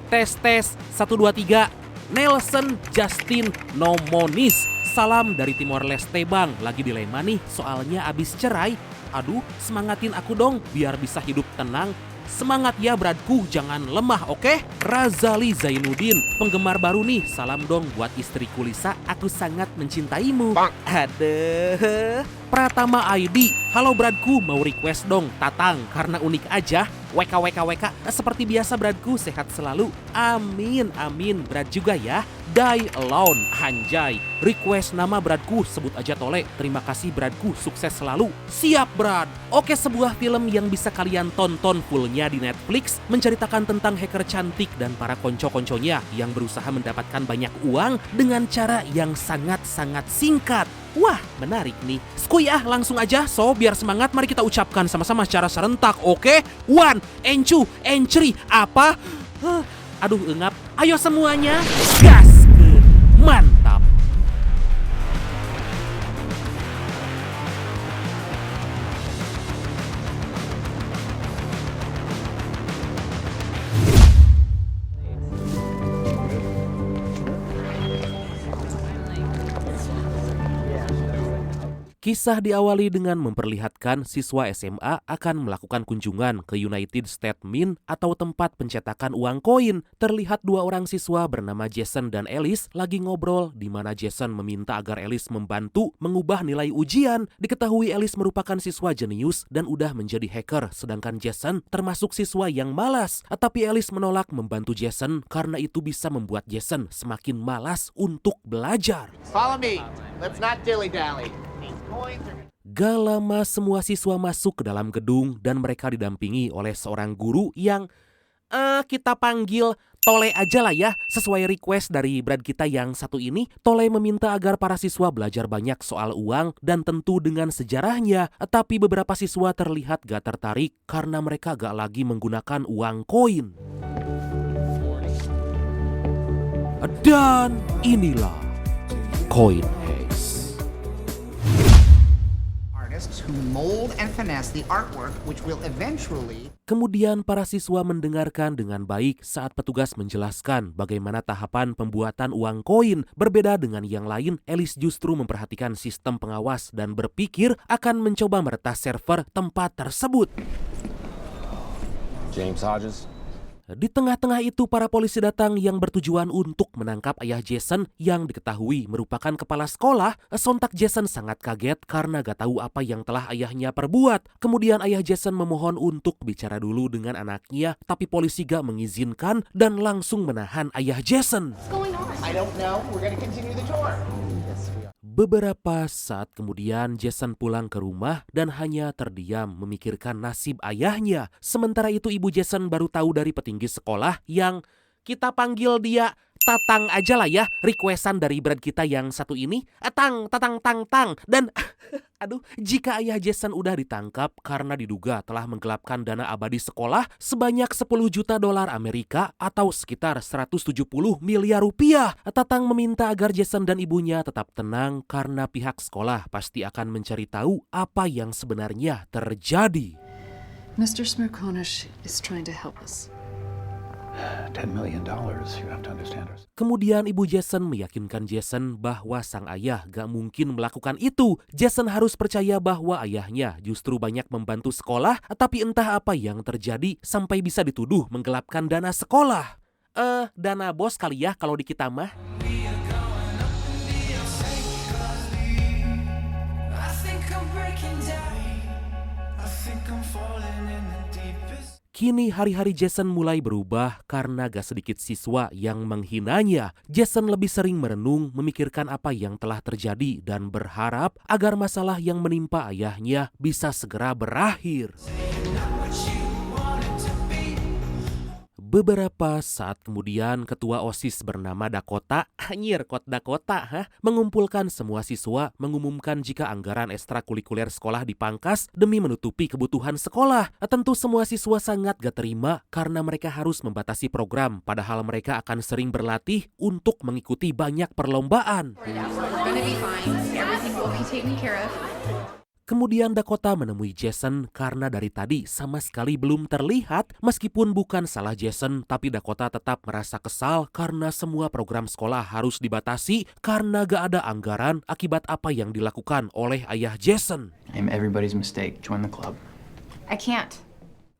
Tes 1 2 3. Nelson Justin Nomonis. Salam dari Timor Leste bang, lagi dilema nih soalnya abis cerai. Aduh, semangatin aku dong biar bisa hidup tenang. Semangat ya bradku, jangan lemah oke? Razali Zainuddin, penggemar baru nih, salam dong buat istriku Lisa, aku sangat mencintaimu. Aduh. Pratama ID, halo bradku, mau request dong Tatang karena unik aja. WKWKWK, seperti biasa bradku, sehat selalu. Amin, amin, brad juga ya. Die Alone, anjay. Request nama bradku, sebut aja Tole. Terima kasih bradku, sukses selalu. Siap brad. Oke, sebuah film yang bisa kalian tonton fullnya di Netflix, menceritakan tentang hacker cantik dan para konco-konconya yang berusaha mendapatkan banyak uang dengan cara yang sangat-sangat singkat. Wah, menarik nih. Skuy ah, langsung aja. So, biar semangat, mari kita ucapkan sama-sama secara serentak, oke? 1, encu, encri, apa? Aduh, engap. Ayo semuanya, gas! Mantap! Kisah diawali dengan memperlihatkan siswa SMA akan melakukan kunjungan ke United States Mint atau tempat pencetakan uang koin. Terlihat dua orang siswa bernama Jason dan Alice lagi ngobrol di mana Jason meminta agar Alice membantu mengubah nilai ujian. Diketahui Alice merupakan siswa jenius dan udah menjadi hacker, sedangkan Jason termasuk siswa yang malas. Tapi Alice menolak membantu Jason karena itu bisa membuat Jason semakin malas untuk belajar. Follow me. Let's not dilly-dally. Gak lama semua siswa masuk ke dalam gedung dan mereka didampingi oleh seorang guru yang kita panggil Tole aja lah ya. Sesuai request dari brad kita yang satu ini, Tole meminta agar para siswa belajar banyak soal uang dan tentu dengan sejarahnya. Tapi beberapa siswa terlihat gak tertarik karena mereka gak lagi menggunakan uang koin. Dan inilah Coin Hex. Who mold and finesse the artwork which will eventually. Kemudian para siswa mendengarkan dengan baik saat petugas menjelaskan bagaimana tahapan pembuatan uang koin. Berbeda dengan yang lain, Alice justru memperhatikan sistem pengawas dan berpikir akan mencoba meretas server tempat tersebut. James Hodges. Di tengah-tengah itu para polisi datang yang bertujuan untuk menangkap ayah Jason yang diketahui merupakan kepala sekolah. Sontak Jason sangat kaget karena gak tahu apa yang telah ayahnya perbuat. Kemudian ayah Jason memohon untuk bicara dulu dengan anaknya, tapi polisi gak mengizinkan dan langsung menahan ayah Jason. I don't know. We're gonna continue the tour. Beberapa saat kemudian Jason pulang ke rumah dan hanya terdiam memikirkan nasib ayahnya. Sementara itu ibu Jason baru tahu dari petinggi sekolah yang kita panggil dia Tatang aja lah ya, requestan dari brand kita yang satu ini. Tang. Dan aduh, jika ayah Jason udah ditangkap karena diduga telah menggelapkan dana abadi sekolah sebanyak 10 juta dolar Amerika atau sekitar 170 miliar rupiah. Tatang meminta agar Jason dan ibunya tetap tenang karena pihak sekolah pasti akan mencari tahu apa yang sebenarnya terjadi. Mr. Smirkonish is trying to help us. $10 million, you have to understand. Kemudian ibu Jason meyakinkan Jason bahwa sang ayah gak mungkin melakukan itu. Jason harus percaya bahwa ayahnya justru banyak membantu sekolah, tapi entah apa yang terjadi sampai bisa dituduh menggelapkan dana sekolah. Dana bos kali ya kalau di kita mah. Kini hari-hari Jason mulai berubah karena gak sedikit siswa yang menghinanya. Jason lebih sering merenung, memikirkan apa yang telah terjadi dan berharap agar masalah yang menimpa ayahnya bisa segera berakhir. Beberapa saat kemudian ketua OSIS bernama Dakota, Dakota, mengumpulkan semua siswa mengumumkan jika anggaran ekstrakurikuler sekolah dipangkas demi menutupi kebutuhan sekolah. Tentu semua siswa sangat gak terima karena mereka harus membatasi program padahal mereka akan sering berlatih untuk mengikuti banyak perlombaan. Kemudian Dakota menemui Jason karena dari tadi sama sekali belum terlihat. Meskipun bukan salah Jason, tapi Dakota tetap merasa kesal karena semua program sekolah harus dibatasi karena gak ada anggaran akibat apa yang dilakukan oleh ayah Jason. I'm everybody's mistake. Join the club. I can't.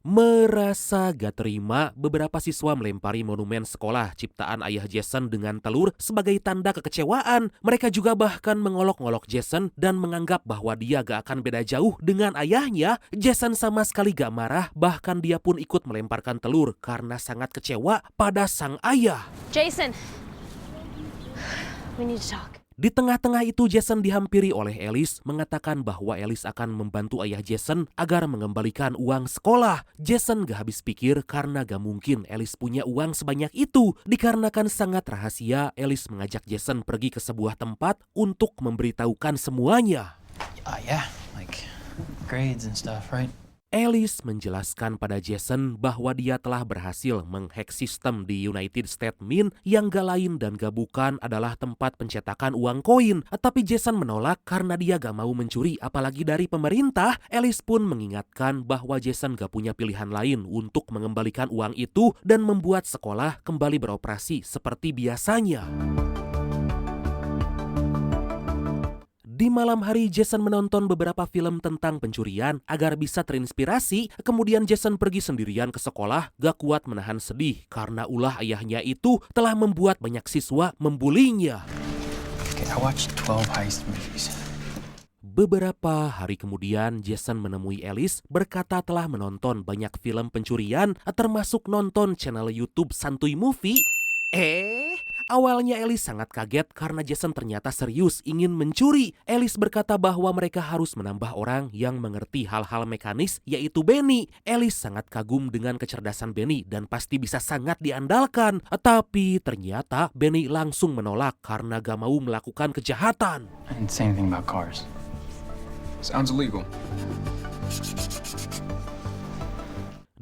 Merasa gak terima, beberapa siswa melempari monumen sekolah ciptaan ayah Jason dengan telur sebagai tanda kekecewaan. Mereka juga bahkan mengolok-ngolok Jason dan menganggap bahwa dia gak akan beda jauh dengan ayahnya. Jason sama sekali gak marah, bahkan dia pun ikut melemparkan telur karena sangat kecewa pada sang ayah. Jason, we need to talk. Di tengah-tengah itu Jason dihampiri oleh Alice, mengatakan bahwa Alice akan membantu ayah Jason agar mengembalikan uang sekolah. Jason gak habis pikir karena gak mungkin Alice punya uang sebanyak itu. Dikarenakan sangat rahasia, Alice mengajak Jason pergi ke sebuah tempat untuk memberitahukan semuanya. Yeah, like grades and stuff, right? Alice menjelaskan pada Jason bahwa dia telah berhasil menghack sistem di United States Mint yang gak lain dan gak bukan adalah tempat pencetakan uang koin. Tapi Jason menolak karena dia gak mau mencuri apalagi dari pemerintah. Alice pun mengingatkan bahwa Jason gak punya pilihan lain untuk mengembalikan uang itu dan membuat sekolah kembali beroperasi seperti biasanya. Di malam hari Jason menonton beberapa film tentang pencurian agar bisa terinspirasi. Kemudian Jason pergi sendirian ke sekolah, gak kuat menahan sedih karena ulah ayahnya itu telah membuat banyak siswa membulinya. Okay, I watched 12 heist movies. Beberapa hari kemudian Jason menemui Alice berkata telah menonton banyak film pencurian termasuk nonton channel YouTube Santuy Movie. Awalnya Alice sangat kaget karena Jason ternyata serius ingin mencuri. Alice berkata bahwa mereka harus menambah orang yang mengerti hal-hal mekanis, yaitu Benny. Alice sangat kagum dengan kecerdasan Benny dan pasti bisa sangat diandalkan. Tapi ternyata Benny langsung menolak karena gak mau melakukan kejahatan. I didn't say anything about cars. Sounds illegal.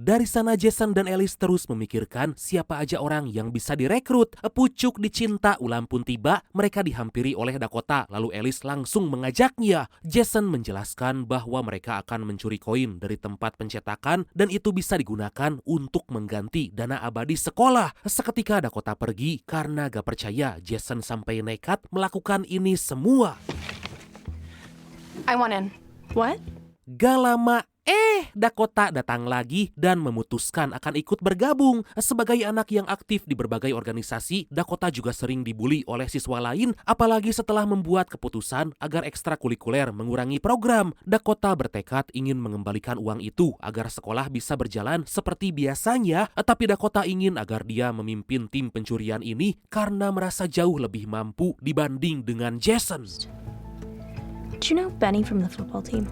Dari sana Jason dan Alice terus memikirkan siapa aja orang yang bisa direkrut. Pucuk dicinta ulam pun tiba, mereka dihampiri oleh Dakota, lalu Alice langsung mengajaknya. Jason menjelaskan bahwa mereka akan mencuri koin dari tempat pencetakan dan itu bisa digunakan untuk mengganti dana abadi sekolah. Seketika Dakota pergi karena gak percaya Jason sampai nekat melakukan ini semua. I want in. What? Gak lama, Dakota datang lagi dan memutuskan akan ikut bergabung. Sebagai anak yang aktif di berbagai organisasi, Dakota juga sering dibully oleh siswa lain, apalagi setelah membuat keputusan agar ekstrakurikuler mengurangi program. Dakota bertekad ingin mengembalikan uang itu agar sekolah bisa berjalan seperti biasanya, tapi Dakota ingin agar dia memimpin tim pencurian ini karena merasa jauh lebih mampu dibanding dengan Jason. Do you know Benny from the football team?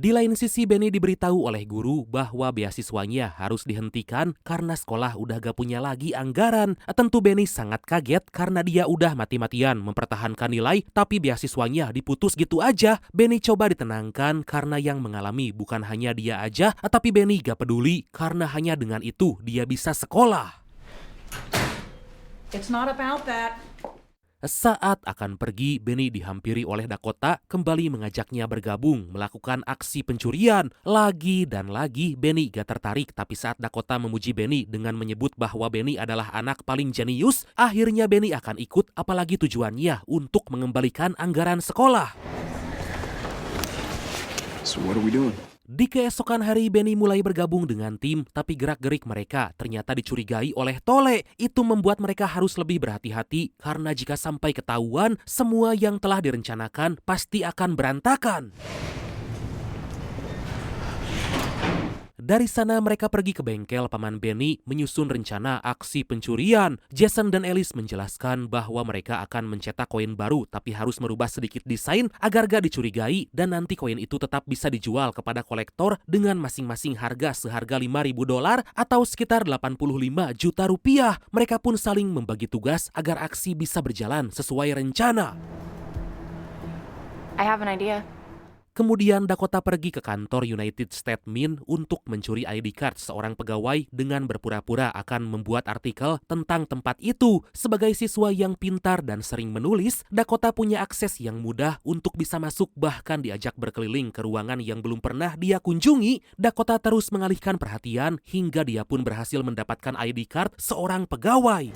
Di lain sisi, Benny diberitahu oleh guru bahwa beasiswanya harus dihentikan karena sekolah udah gak punya lagi anggaran. Tentu Benny sangat kaget karena dia udah mati-matian mempertahankan nilai, tapi beasiswanya diputus gitu aja. Benny coba ditenangkan karena yang mengalami bukan hanya dia aja, tapi Benny gak peduli karena hanya dengan itu dia bisa sekolah. It's not about that. Saat akan pergi, Benny dihampiri oleh Dakota, kembali mengajaknya bergabung melakukan aksi pencurian. Lagi dan lagi Benny gak tertarik, tapi saat Dakota memuji Benny dengan menyebut bahwa Benny adalah anak paling jenius, akhirnya Benny akan ikut, apalagi tujuannya untuk mengembalikan anggaran sekolah. So what are we doing? Di keesokan hari, Benny mulai bergabung dengan tim, tapi gerak-gerik mereka ternyata dicurigai oleh Tole. Itu membuat mereka harus lebih berhati-hati karena jika sampai ketahuan, semua yang telah direncanakan pasti akan berantakan. Dari sana mereka pergi ke bengkel paman Benny menyusun rencana aksi pencurian. Jason dan Alice menjelaskan bahwa mereka akan mencetak koin baru tapi harus merubah sedikit desain agar gak dicurigai dan nanti koin itu tetap bisa dijual kepada kolektor dengan masing-masing harga seharga $5.000 atau sekitar 85 juta rupiah. Mereka pun saling membagi tugas agar aksi bisa berjalan sesuai rencana. I have an idea. Kemudian Dakota pergi ke kantor United States Mint untuk mencuri ID card seorang pegawai dengan berpura-pura akan membuat artikel tentang tempat itu. Sebagai siswa yang pintar dan sering menulis, Dakota punya akses yang mudah untuk bisa masuk bahkan diajak berkeliling ke ruangan yang belum pernah dia kunjungi. Dakota terus mengalihkan perhatian hingga dia pun berhasil mendapatkan ID card seorang pegawai.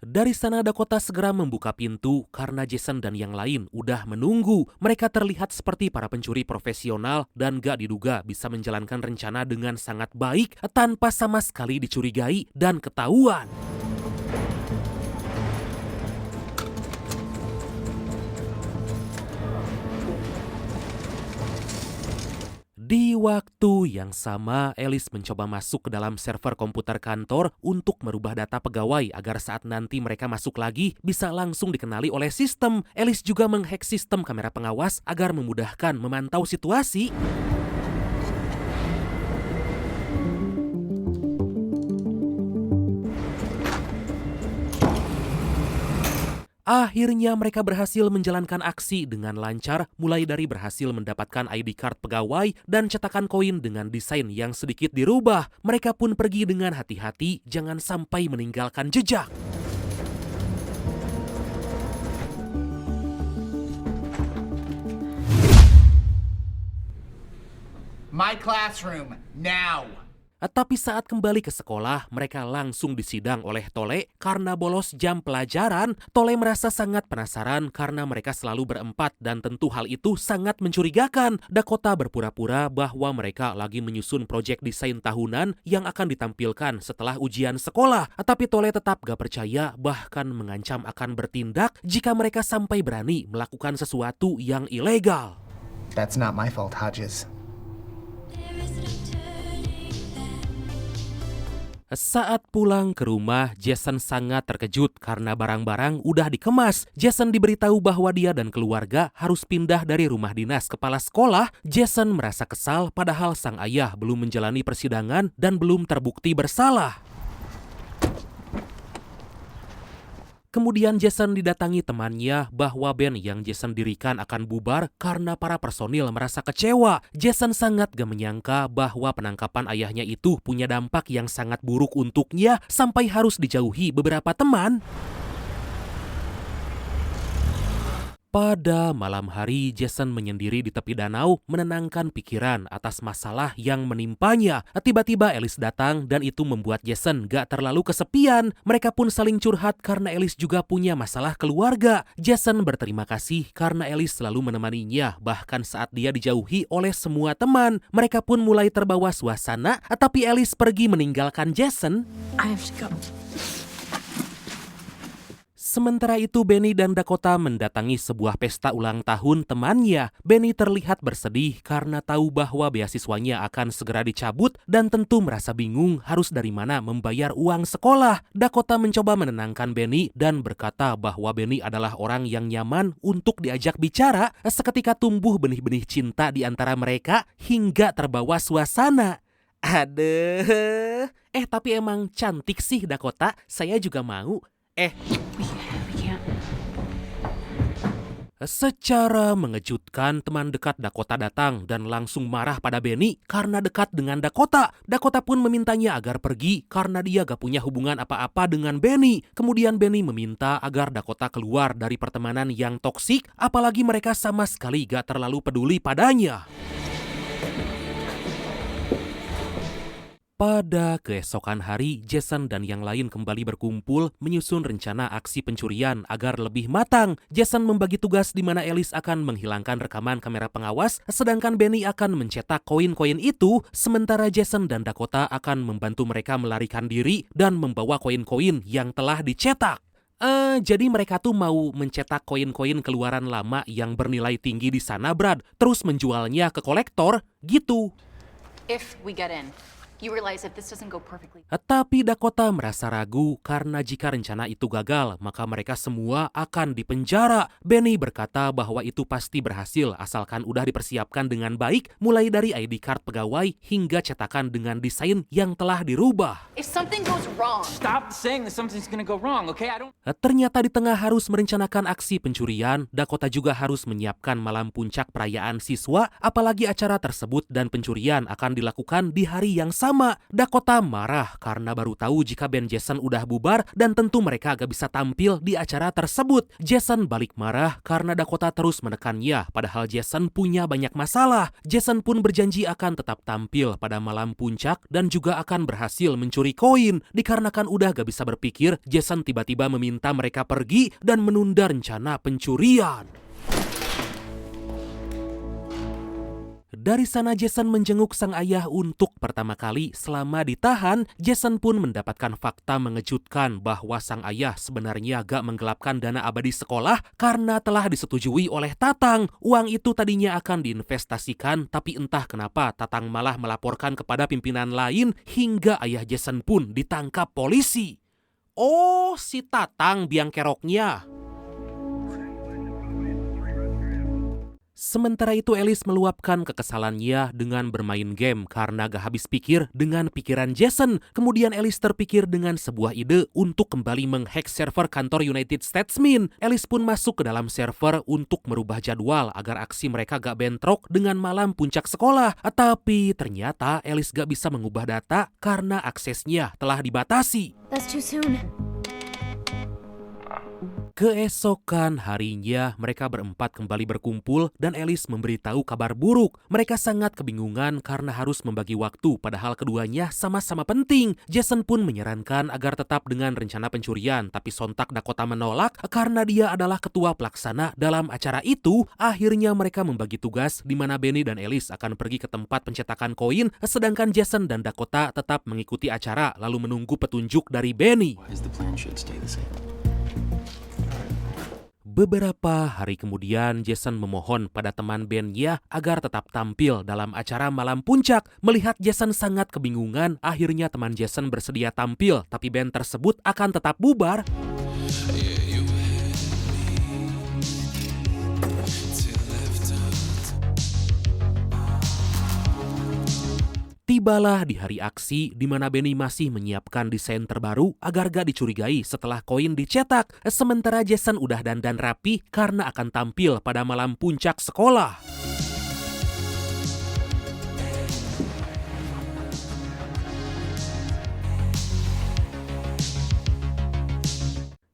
Dari sana Dakota segera membuka pintu karena Jason dan yang lain udah menunggu. Mereka terlihat seperti para pencuri profesional dan gak diduga bisa menjalankan rencana dengan sangat baik tanpa sama sekali dicurigai dan ketahuan. Di waktu yang sama, Alice mencoba masuk ke dalam server komputer kantor untuk merubah data pegawai agar saat nanti mereka masuk lagi bisa langsung dikenali oleh sistem. Alice juga menghack sistem kamera pengawas agar memudahkan memantau situasi. Akhirnya mereka berhasil menjalankan aksi dengan lancar, mulai dari berhasil mendapatkan ID card pegawai dan cetakan koin dengan desain yang sedikit dirubah. Mereka pun pergi dengan hati-hati, jangan sampai meninggalkan jejak. My classroom, now! Tapi saat kembali ke sekolah, mereka langsung disidang oleh Tole karena bolos jam pelajaran. Tole merasa sangat penasaran karena mereka selalu berempat dan tentu hal itu sangat mencurigakan. Dakota berpura-pura bahwa mereka lagi menyusun proyek desain tahunan yang akan ditampilkan setelah ujian sekolah. Tapi Tole tetap gak percaya, bahkan mengancam akan bertindak jika mereka sampai berani melakukan sesuatu yang ilegal. That's not my fault, Hodges. Saat pulang ke rumah, Jason sangat terkejut karena barang-barang udah dikemas. Jason diberitahu bahwa dia dan keluarga harus pindah dari rumah dinas kepala sekolah. Jason merasa kesal padahal sang ayah belum menjalani persidangan dan belum terbukti bersalah. Kemudian Jason didatangi temannya bahwa band yang Jason dirikan akan bubar karena para personil merasa kecewa. Jason sangat gak menyangka bahwa penangkapan ayahnya itu punya dampak yang sangat buruk untuknya sampai harus dijauhi beberapa teman. Pada malam hari, Jason menyendiri di tepi danau menenangkan pikiran atas masalah yang menimpanya. Tiba-tiba Alice datang dan itu membuat Jason gak terlalu kesepian. Mereka pun saling curhat karena Alice juga punya masalah keluarga. Jason berterima kasih karena Alice selalu menemaninya, bahkan saat dia dijauhi oleh semua teman. Mereka pun mulai terbawa suasana, tapi Alice pergi meninggalkan Jason. I have to go. Sementara itu Benny dan Dakota mendatangi sebuah pesta ulang tahun temannya. Benny terlihat bersedih karena tahu bahwa beasiswanya akan segera dicabut dan tentu merasa bingung harus dari mana membayar uang sekolah. Dakota mencoba menenangkan Benny dan berkata bahwa Benny adalah orang yang nyaman untuk diajak bicara. Seketika tumbuh benih-benih cinta di antara mereka hingga terbawa suasana. Aduh, tapi emang cantik sih Dakota, saya juga mau. We can't. Secara mengejutkan, teman dekat Dakota datang dan langsung marah pada Benny karena dekat dengan Dakota. Dakota pun memintanya agar pergi karena dia gak punya hubungan apa-apa dengan Benny. Kemudian Benny meminta agar Dakota keluar dari pertemanan yang toksik, apalagi mereka sama sekali gak terlalu peduli padanya. Pada keesokan hari, Jason dan yang lain kembali berkumpul menyusun rencana aksi pencurian agar lebih matang. Jason membagi tugas di mana Alice akan menghilangkan rekaman kamera pengawas, sedangkan Benny akan mencetak koin-koin itu, sementara Jason dan Dakota akan membantu mereka melarikan diri dan membawa koin-koin yang telah dicetak. Jadi mereka tuh mau mencetak koin-koin keluaran lama yang bernilai tinggi di sana, Brad, terus menjualnya ke kolektor, gitu. If we get in. You realize if this doesn't go perfectly. Tapi Dakota merasa ragu karena jika rencana itu gagal, maka mereka semua akan dipenjara. Benny berkata bahwa itu pasti berhasil asalkan udah dipersiapkan dengan baik, mulai dari ID card pegawai hingga cetakan dengan desain yang telah dirubah. If something goes wrong, Stop saying that something's gonna go wrong, okay? Ternyata di tengah harus merencanakan aksi pencurian, Dakota juga harus menyiapkan malam puncak perayaan siswa, apalagi acara tersebut dan pencurian akan dilakukan di hari yang sama. Dakota marah karena baru tahu jika band Jason udah bubar dan tentu mereka gak bisa tampil di acara tersebut. Jason balik marah karena Dakota terus menekannya, padahal Jason punya banyak masalah. Jason pun berjanji akan tetap tampil pada malam puncak dan juga akan berhasil mencuri koin. Dikarenakan udah gak bisa berpikir, Jason tiba-tiba meminta mereka pergi dan menunda rencana pencurian. Dari sana Jason menjenguk sang ayah untuk pertama kali selama ditahan. Jason pun mendapatkan fakta mengejutkan bahwa sang ayah sebenarnya gak menggelapkan dana abadi sekolah karena telah disetujui oleh Tatang. Uang itu tadinya akan diinvestasikan, tapi entah kenapa Tatang malah melaporkan kepada pimpinan lain hingga ayah Jason pun ditangkap polisi. Oh, si Tatang biang keroknya. Sementara itu Alice meluapkan kekesalannya dengan bermain game karena gak habis pikir dengan pikiran Jason. Kemudian Alice terpikir dengan sebuah ide untuk kembali menghack server kantor United Statesman. Alice pun masuk ke dalam server untuk merubah jadwal agar aksi mereka gak bentrok dengan malam puncak sekolah. Tapi ternyata Alice gak bisa mengubah data karena aksesnya telah dibatasi. That's too soon. Keesokan harinya, mereka berempat kembali berkumpul dan Alice memberitahu kabar buruk. Mereka sangat kebingungan karena harus membagi waktu, padahal keduanya sama-sama penting. Jason pun menyarankan agar tetap dengan rencana pencurian, tapi sontak Dakota menolak karena dia adalah ketua pelaksana dalam acara itu. Akhirnya mereka membagi tugas di mana Benny dan Alice akan pergi ke tempat pencetakan koin, sedangkan Jason dan Dakota tetap mengikuti acara lalu menunggu petunjuk dari Benny. Beberapa hari kemudian, Jason memohon pada teman bandnya agar tetap tampil dalam acara malam puncak. Melihat Jason sangat kebingungan, akhirnya teman Jason bersedia tampil, tapi band tersebut akan tetap bubar. Tibalah di hari aksi di mana Benny masih menyiapkan desain terbaru agar gak dicurigai setelah koin dicetak. Sementara Jason udah dandan rapi karena akan tampil pada malam puncak sekolah.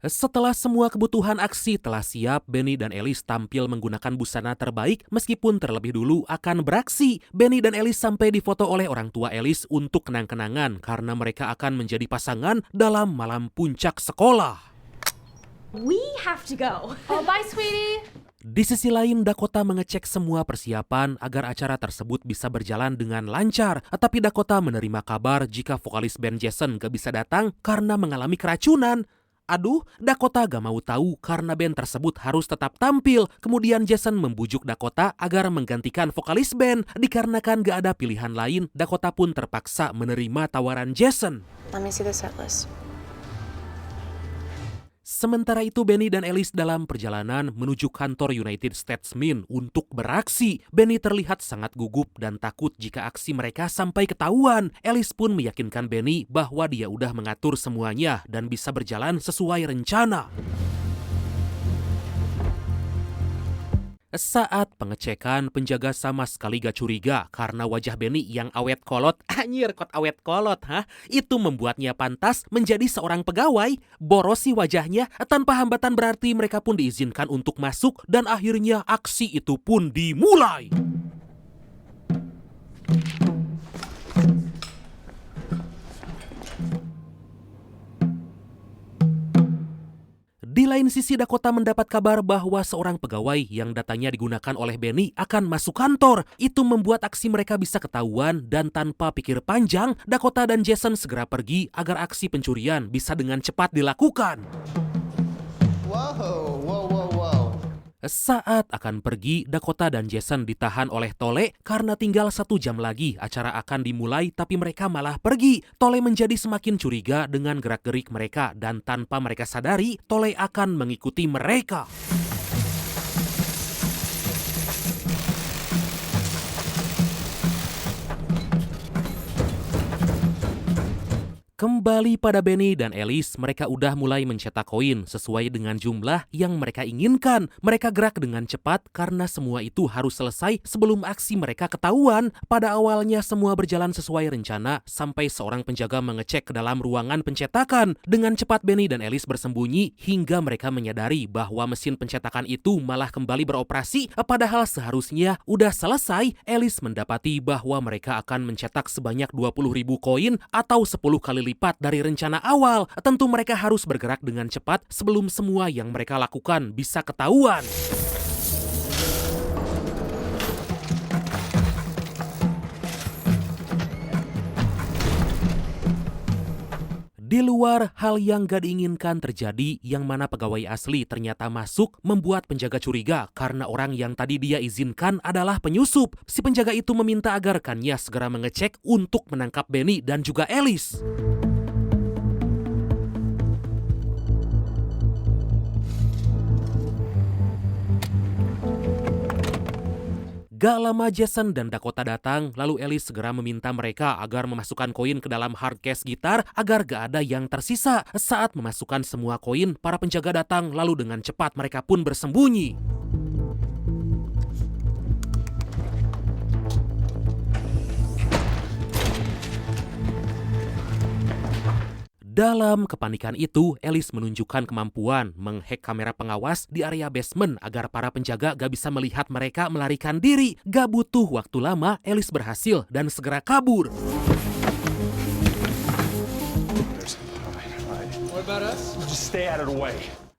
Setelah semua kebutuhan aksi telah siap, Benny dan Alice tampil menggunakan busana terbaik meskipun terlebih dulu akan beraksi. Benny dan Alice sampai difoto oleh orang tua Alice untuk kenang-kenangan karena mereka akan menjadi pasangan dalam malam puncak sekolah. We have to go. oh, bye, sweetie. Di sisi lain, Dakota mengecek semua persiapan agar acara tersebut bisa berjalan dengan lancar. Tapi Dakota menerima kabar jika vokalis band Jason gak bisa datang karena mengalami keracunan. Aduh, Dakota gak mau tahu karena band tersebut harus tetap tampil. Kemudian Jason membujuk Dakota agar menggantikan vokalis band. Dikarenakan gak ada pilihan lain, Dakota pun terpaksa menerima tawaran Jason. Let me see the set list. Sementara itu Benny dan Alice dalam perjalanan menuju kantor United Statesman untuk beraksi. Benny terlihat sangat gugup dan takut jika aksi mereka sampai ketahuan. Alice pun meyakinkan Benny bahwa dia udah mengatur semuanya dan bisa berjalan sesuai rencana. Saat pengecekan, penjaga sama sekali gak curiga karena wajah Benny yang awet kolot. Anjir, kok awet kolot, hah? Itu membuatnya pantas menjadi seorang pegawai. Boros sih wajahnya. Tanpa hambatan berarti mereka pun diizinkan untuk masuk dan akhirnya aksi itu pun dimulai. Di lain sisi, Dakota mendapat kabar bahwa seorang pegawai yang datanya digunakan oleh Benny akan masuk kantor. Itu membuat aksi mereka bisa ketahuan dan tanpa pikir panjang, Dakota dan Jason segera pergi agar aksi pencurian bisa dengan cepat dilakukan. Saat akan pergi, Dakota dan Jason ditahan oleh Tole karena tinggal 1 jam lagi acara akan dimulai tapi mereka malah pergi. Tole menjadi semakin curiga dengan gerak-gerik mereka dan tanpa mereka sadari, Tole akan mengikuti mereka. Kembali pada Benny dan Alice, mereka udah mulai mencetak koin sesuai dengan jumlah yang mereka inginkan. Mereka gerak dengan cepat karena semua itu harus selesai sebelum aksi mereka ketahuan. Pada awalnya semua berjalan sesuai rencana sampai seorang penjaga mengecek ke dalam ruangan pencetakan. Dengan cepat Benny dan Alice bersembunyi hingga mereka menyadari bahwa mesin pencetakan itu malah kembali beroperasi. Padahal seharusnya udah selesai. Alice mendapati bahwa mereka akan mencetak sebanyak 20.000 koin atau 10 kali lipat dari rencana awal. Tentu mereka harus bergerak dengan cepat sebelum semua yang mereka lakukan bisa ketahuan. Di luar, hal yang gak diinginkan terjadi yang mana pegawai asli ternyata masuk membuat penjaga curiga karena orang yang tadi dia izinkan adalah penyusup. Si penjaga itu meminta agar rekannya segera mengecek untuk menangkap Benny dan juga Alice. Gak lama Jason dan Dakota datang, lalu Alice segera meminta mereka agar memasukkan koin ke dalam hard case gitar agar gak ada yang tersisa. Saat memasukkan semua koin, para penjaga datang lalu dengan cepat mereka pun bersembunyi. Dalam kepanikan itu, Alice menunjukkan kemampuan menghack kamera pengawas di area basement agar para penjaga gak bisa melihat mereka melarikan diri. Gak butuh waktu lama, Alice berhasil dan segera kabur.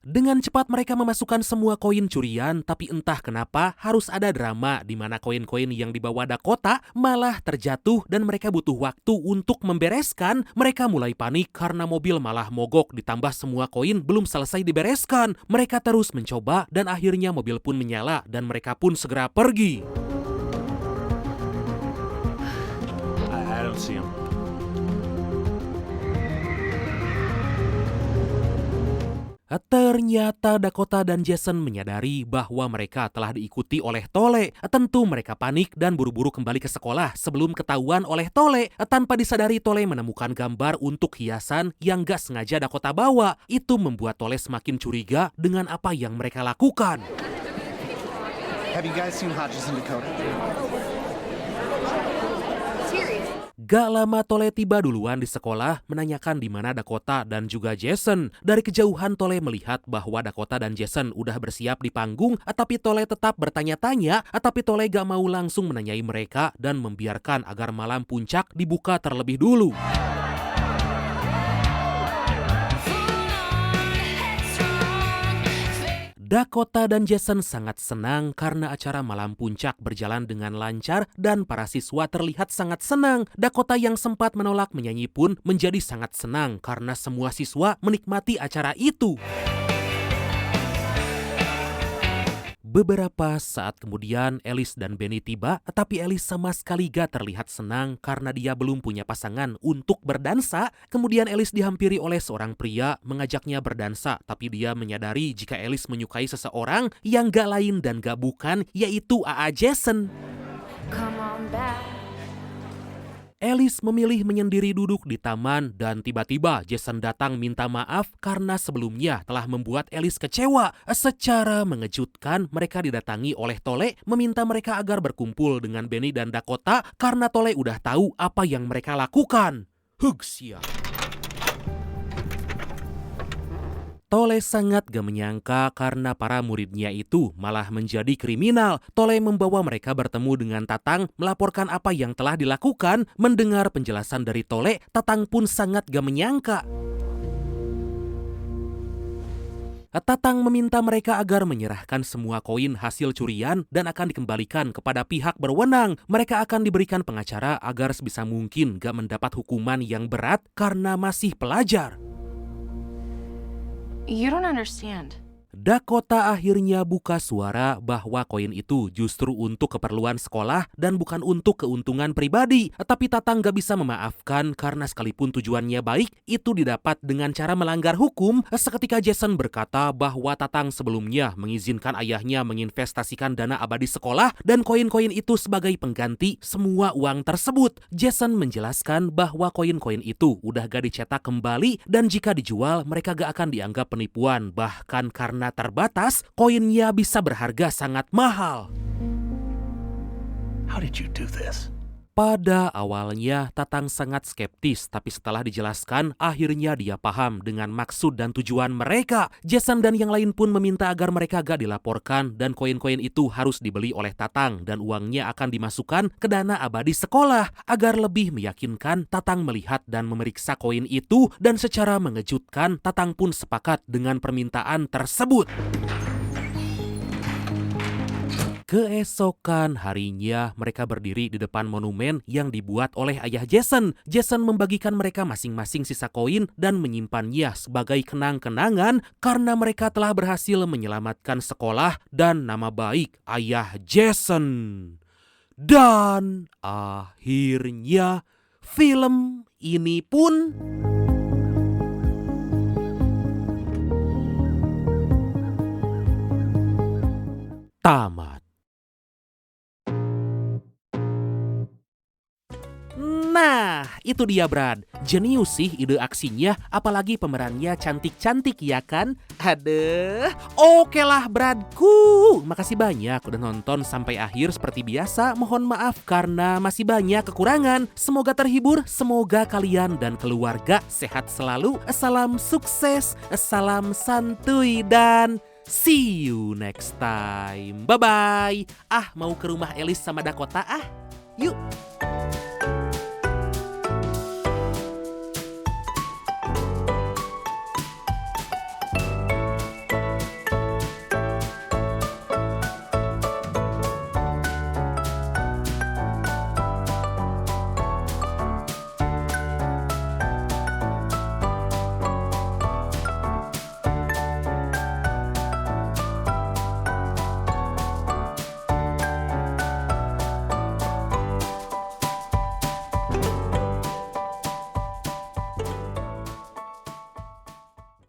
Dengan cepat mereka memasukkan semua koin curian, tapi entah kenapa harus ada drama di mana koin-koin yang dibawa Dakota malah terjatuh dan mereka butuh waktu untuk membereskan. Mereka mulai panik karena mobil malah mogok ditambah semua koin belum selesai dibereskan. Mereka terus mencoba dan akhirnya mobil pun menyala dan mereka pun segera pergi. I don't see him. Ternyata Dakota dan Jason menyadari bahwa mereka telah diikuti oleh Tole. Tentu mereka panik dan buru-buru kembali ke sekolah sebelum ketahuan oleh Tole. Tanpa disadari Tole menemukan gambar untuk hiasan yang gak sengaja Dakota bawa. Itu membuat Tole semakin curiga dengan apa yang mereka lakukan. Have you guys seen Hodges and Dakota? Gak lama Tole tiba duluan di sekolah menanyakan di mana Dakota dan juga Jason. Dari kejauhan Tole melihat bahwa Dakota dan Jason udah bersiap di panggung, tapi Tole tetap bertanya-tanya, tapi Tole gak mau langsung menanyai mereka dan membiarkan agar malam puncak dibuka terlebih dulu. Dakota dan Jason sangat senang karena acara malam puncak berjalan dengan lancar dan para siswa terlihat sangat senang. Dakota yang sempat menolak menyanyi pun menjadi sangat senang karena semua siswa menikmati acara itu. Beberapa saat kemudian Alice dan Benny tiba, tapi Alice sama sekali gak terlihat senang karena dia belum punya pasangan untuk berdansa. Kemudian Alice dihampiri oleh seorang pria mengajaknya berdansa, tapi dia menyadari jika Alice menyukai seseorang yang gak lain dan gak bukan, yaitu A.A. Jason. Come on back. Alice memilih menyendiri duduk di taman dan tiba-tiba Jason datang minta maaf karena sebelumnya telah membuat Alice kecewa. Secara mengejutkan mereka didatangi oleh Tole meminta mereka agar berkumpul dengan Benny dan Dakota karena Tole udah tahu apa yang mereka lakukan. Hugsia. Tole sangat gak menyangka karena para muridnya itu malah menjadi kriminal. Tole membawa mereka bertemu dengan Tatang, melaporkan apa yang telah dilakukan. Mendengar penjelasan dari Tole, Tatang pun sangat gak menyangka. Tatang meminta mereka agar menyerahkan semua koin hasil curian dan akan dikembalikan kepada pihak berwenang. Mereka akan diberikan pengacara agar sebisa mungkin gak mendapat hukuman yang berat karena masih pelajar. You don't understand. Dakota akhirnya buka suara bahwa koin itu justru untuk keperluan sekolah dan bukan untuk keuntungan pribadi. Tapi Tatang gak bisa memaafkan karena sekalipun tujuannya baik, itu didapat dengan cara melanggar hukum. Seketika Jason berkata bahwa Tatang sebelumnya mengizinkan ayahnya menginvestasikan dana abadi sekolah dan koin-koin itu sebagai pengganti semua uang tersebut. Jason menjelaskan bahwa koin-koin itu udah gak dicetak kembali dan jika dijual mereka gak akan dianggap penipuan. Bahkan karena terbatas, koinnya bisa berharga sangat mahal. How did you do this? Pada awalnya, Tatang sangat skeptis, tapi setelah dijelaskan, akhirnya dia paham dengan maksud dan tujuan mereka. Jason dan yang lain pun meminta agar mereka gak dilaporkan dan koin-koin itu harus dibeli oleh Tatang dan uangnya akan dimasukkan ke dana abadi sekolah. Agar lebih meyakinkan, Tatang melihat dan memeriksa koin itu dan secara mengejutkan, Tatang pun sepakat dengan permintaan tersebut. Keesokan harinya, mereka berdiri di depan monumen yang dibuat oleh ayah Jason. Jason membagikan mereka masing-masing sisa koin dan menyimpannya sebagai kenang-kenangan karena mereka telah berhasil menyelamatkan sekolah dan nama baik ayah Jason. Dan akhirnya film ini pun tamat. Nah, itu dia Brad. Jenius sih ide aksinya, apalagi pemerannya cantik-cantik ya kan? Aduh, oke lah Bradku. Makasih banyak udah nonton sampai akhir seperti biasa. Mohon maaf karena masih banyak kekurangan. Semoga terhibur, semoga kalian dan keluarga sehat selalu. Salam sukses, salam santuy dan see you next time. Bye-bye. Mau ke rumah Elis sama Dakota Yuk.